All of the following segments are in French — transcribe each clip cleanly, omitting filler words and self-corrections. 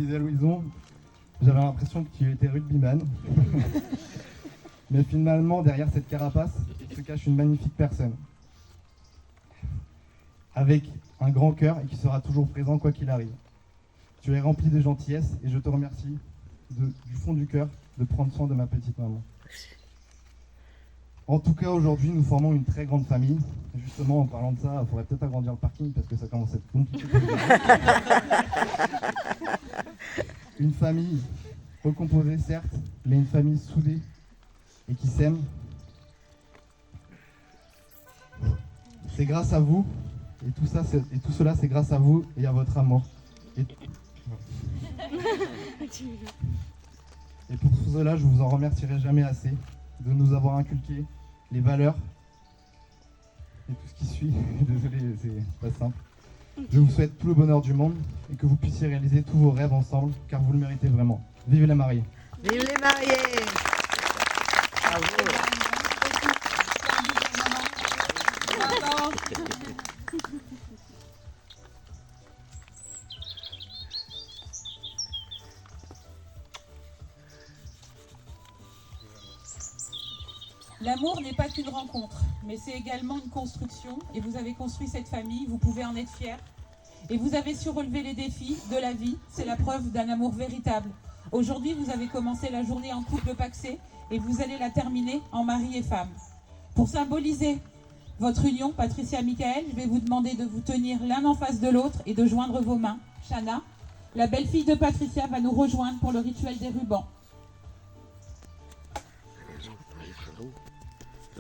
Disait Louison, j'avais l'impression que tu étais rugbyman. Mais finalement, derrière cette carapace, se cache une magnifique personne. Avec un grand cœur et qui sera toujours présent quoi qu'il arrive. Tu es rempli de gentillesse et je te remercie du fond du cœur de prendre soin de ma petite maman. En tout cas, aujourd'hui, nous formons une très grande famille. Justement, en parlant de ça, il faudrait peut-être agrandir le parking parce que ça commence à être compliqué. Une famille recomposée, certes, mais une famille soudée et qui s'aime. C'est grâce à vous, et tout cela, c'est grâce à vous et à votre amour. Et pour tout cela, je vous en remercierai jamais assez de nous avoir inculqué les valeurs et tout ce qui suit. Désolé, c'est pas simple. Je vous souhaite tout le bonheur du monde et que vous puissiez réaliser tous vos rêves ensemble, car vous le méritez vraiment. Vive les mariés! Vive les mariés! Bravo! L'amour n'est pas qu'une rencontre, mais c'est également une construction. Et vous avez construit cette famille, vous pouvez en être fiers. Et vous avez su relever les défis de la vie, c'est la preuve d'un amour véritable. Aujourd'hui, vous avez commencé la journée en couple pacsé et vous allez la terminer en mari et femme. Pour symboliser votre union, Patricia, Michael, je vais vous demander de vous tenir l'un en face de l'autre et de joindre vos mains. Shana, la belle-fille de Patricia, va nous rejoindre pour le rituel des rubans.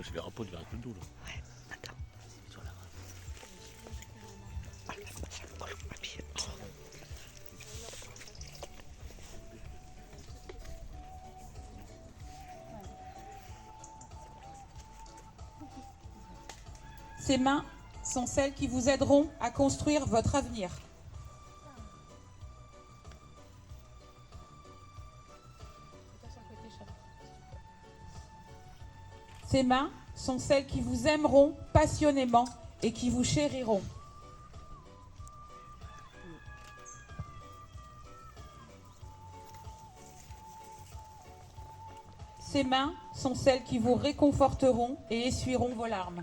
Je vais reposer un coup de dos là. Ouais, attends. Ces mains sont celles qui vous aideront à construire votre avenir. Ces mains sont celles qui vous aimeront passionnément et qui vous chériront. Ces mains sont celles qui vous réconforteront et essuieront vos larmes.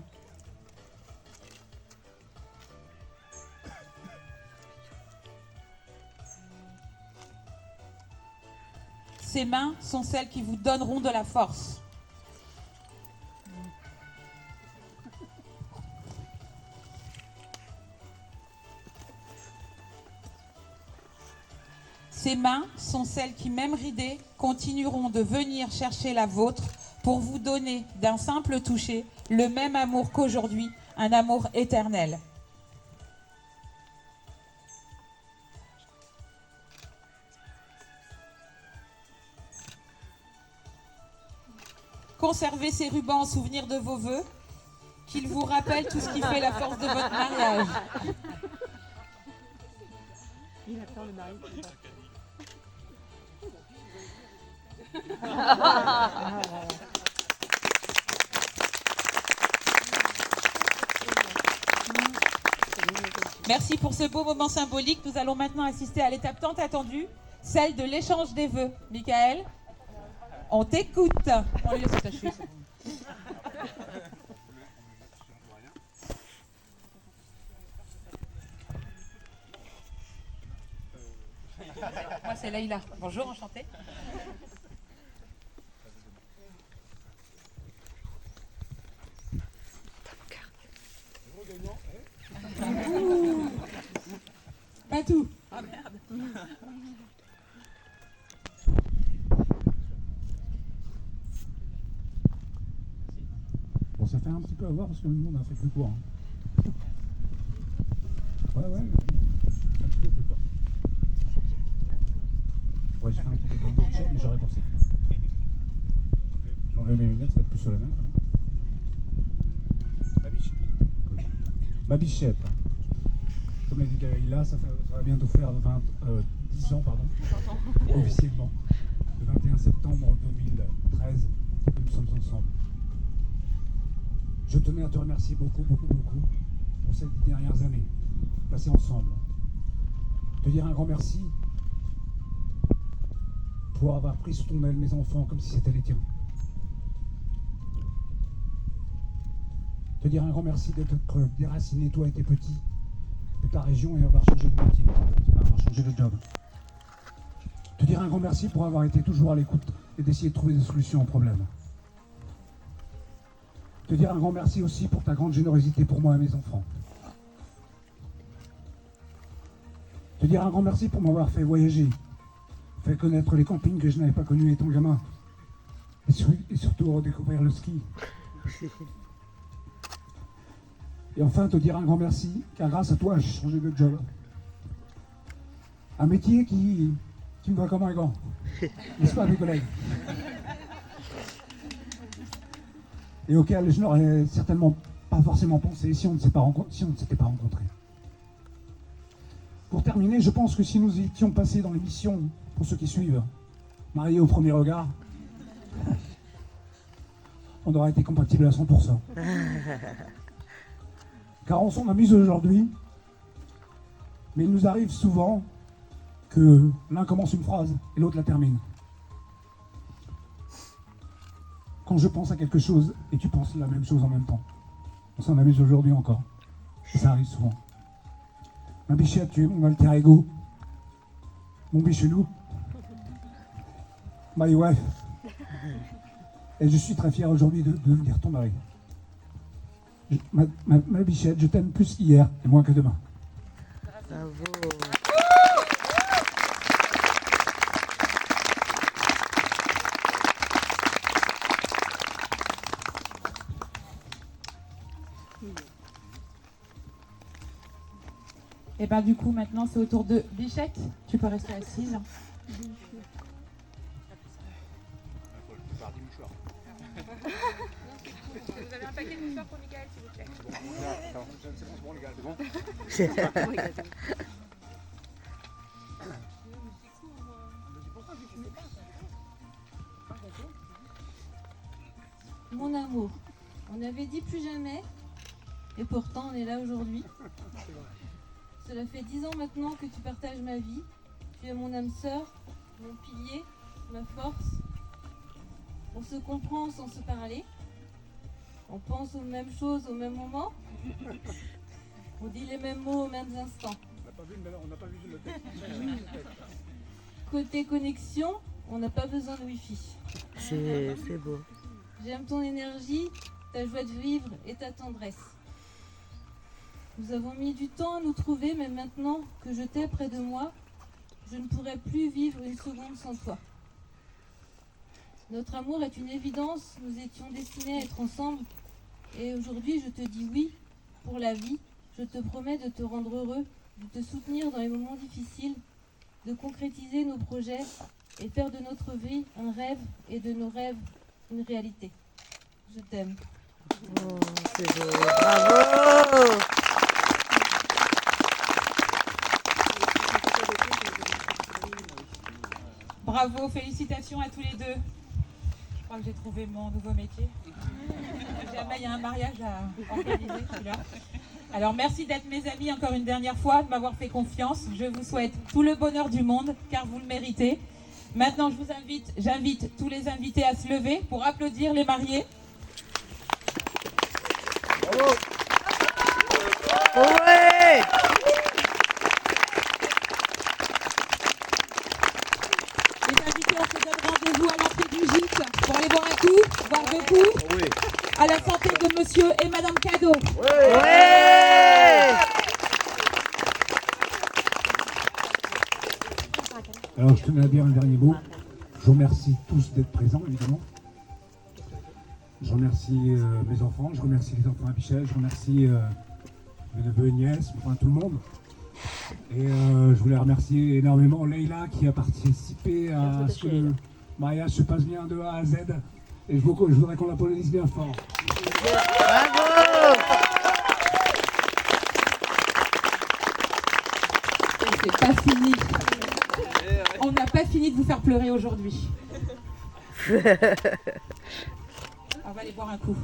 Ces mains sont celles qui vous donneront de la force. Ces mains sont celles qui, même ridées, continueront de venir chercher la vôtre pour vous donner d'un simple toucher le même amour qu'aujourd'hui, un amour éternel. Conservez ces rubans en souvenir de vos vœux, qu'ils vous rappellent tout ce qui fait la force de votre mariage. Il attend le mari. Merci pour ce beau moment symbolique. Nous allons maintenant assister à l'étape tant attendue, celle de l'échange des vœux. Michael, on t'écoute. On lui laisse s'attacher. Moi, c'est Leïla. Bonjour, enchantée. Pas tout. Ah merde. Bon, ça fait un petit peu à voir parce que nous on a fait plus court. Hein. Ouais, un petit peu plus court. Ouais, j'ai fait un petit peu plus court, mais j'aurais pensé. J'enlève mes lunettes, ça va être plus solennel. Ma bichette. Comme l'a dit Gaïla, ça va bientôt faire 10 ans, officiellement. Le 21 septembre 2013, que nous sommes ensemble. Je tenais à te remercier beaucoup pour ces 10 dernières années passées ensemble. Te dire un grand merci pour avoir pris sous ton aile mes enfants comme si c'était les tiens. Te dire un grand merci d'être déraciné, toi et tes petits, de ta région et avoir changé de métier, avoir changé de job. Te dire un grand merci pour avoir été toujours à l'écoute et d'essayer de trouver des solutions aux problèmes. Te dire un grand merci aussi pour ta grande générosité pour moi et mes enfants. Te dire un grand merci pour m'avoir fait voyager, fait connaître les campings que je n'avais pas connus étant gamin, et surtout redécouvrir le ski. Et enfin te dire un grand merci, car grâce à toi j'ai changé de job. Un métier qui me va comme un gant, n'est-ce pas mes collègues? Et auquel je n'aurais certainement pas forcément pensé si on ne s'était pas rencontrés. Pour terminer, je pense que si nous étions passés dans l'émission, pour ceux qui suivent, mariés au premier regard, on aurait été compatibles à 100%. Car on s'en amuse aujourd'hui, mais il nous arrive souvent que l'un commence une phrase et l'autre la termine. Quand je pense à quelque chose et tu penses la même chose en même temps. On s'en amuse aujourd'hui encore. Et ça arrive souvent. Ma bichette, tu es mon alter ego. Mon bichelou. My wife. Et je suis très fier aujourd'hui de devenir ton mari. Ma bichette, je t'aime plus qu'hier et moins que demain. Bravo. Et bien du coup maintenant c'est au tour de Bichette. Tu peux rester assise. Vous avez un paquet de mouchoirs pour Michael, s'il vous plaît. C'est bon les gars, c'est bon. Mon amour, on avait dit plus jamais, et pourtant on est là aujourd'hui. Cela fait 10 ans maintenant que tu partages ma vie. Tu es mon âme sœur, mon pilier, ma force. On se comprend sans se parler. On pense aux mêmes choses au même moment. On dit les mêmes mots aux mêmes instants. On n'a pas vu le texte. Côté connexion, on n'a pas besoin de Wi-Fi. C'est beau. J'aime ton énergie, ta joie de vivre et ta tendresse. Nous avons mis du temps à nous trouver, mais maintenant que je t'ai près de moi, je ne pourrai plus vivre une seconde sans toi. Notre amour est une évidence, nous étions destinés à être ensemble. Et aujourd'hui, je te dis oui pour la vie. Je te promets de te rendre heureux, de te soutenir dans les moments difficiles, de concrétiser nos projets et faire de notre vie un rêve et de nos rêves une réalité. Je t'aime. Oh, c'est beau. Bravo. Bravo, félicitations à tous les deux. Je crois que j'ai trouvé mon nouveau métier. Jamais il y a un mariage à organiser, je suis là. Alors merci d'être mes amis encore une dernière fois, de m'avoir fait confiance. Je vous souhaite tout le bonheur du monde, car vous le méritez. Maintenant, j'invite tous les invités à se lever pour applaudir les mariés. Bravo. Ouais. Les invités, on se donne rendez-vous à l'entrée du gîte pour aller boire un coup, boire deux coups. Oui. À la santé de monsieur et madame Cadeau. Ouais. Alors je tenais à dire un dernier mot. Je vous remercie tous d'être présents, évidemment. Je remercie mes enfants, je remercie les enfants à Bichette, je remercie mes neveux et nièces, enfin tout le monde. Et je voulais remercier énormément Leïla qui a participé à ce que le mariage se passe bien de A à Z. Et je voudrais qu'on l'applaudisse bien fort. Bravo. C'est pas fini. On n'a pas fini de vous faire pleurer aujourd'hui. On va aller boire un coup.